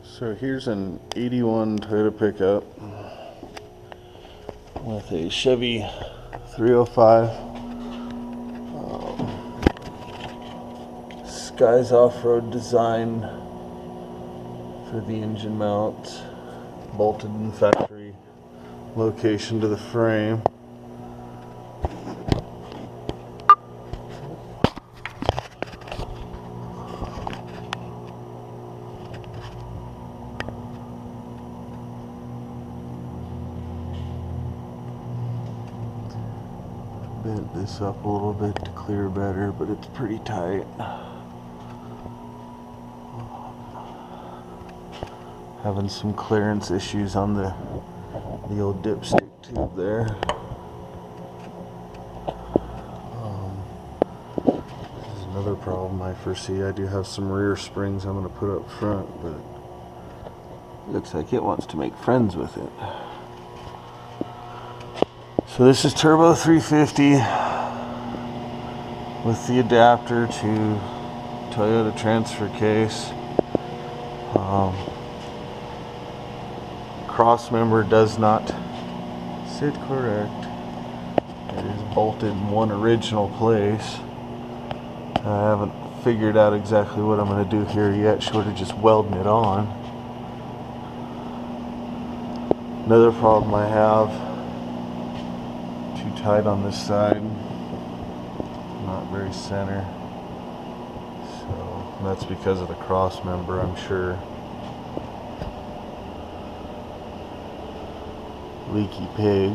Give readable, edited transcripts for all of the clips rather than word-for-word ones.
So here's an 81 Toyota pickup with a Chevy 305 Skies off-road design for the engine mount, bolted in factory location to the frame. Bent this up a little bit to clear better, but it's pretty tight. Having some clearance issues on the old dipstick tube there. This is another problem I foresee. I do have some rear springs I'm going to put up front, but it looks like it wants to make friends with it. So this is Turbo 350 with the adapter to Toyota transfer case. Cross member does not sit correct. It is bolted in one original place. I haven't figured out exactly what I'm going to do here yet, short of just welding it on. Another problem I have, too tight on this side, not very center, so that's because of the cross member, I'm sure. Leaky pig.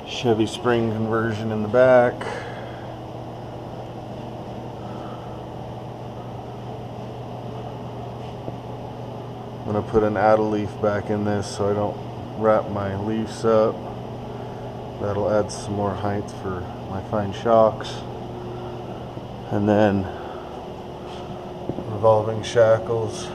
Chevy spring conversion in the back. I'm going to put an addle leaf back in this so I don't wrap my leaves up. That'll add some more height for my fine shocks. And then revolving shackles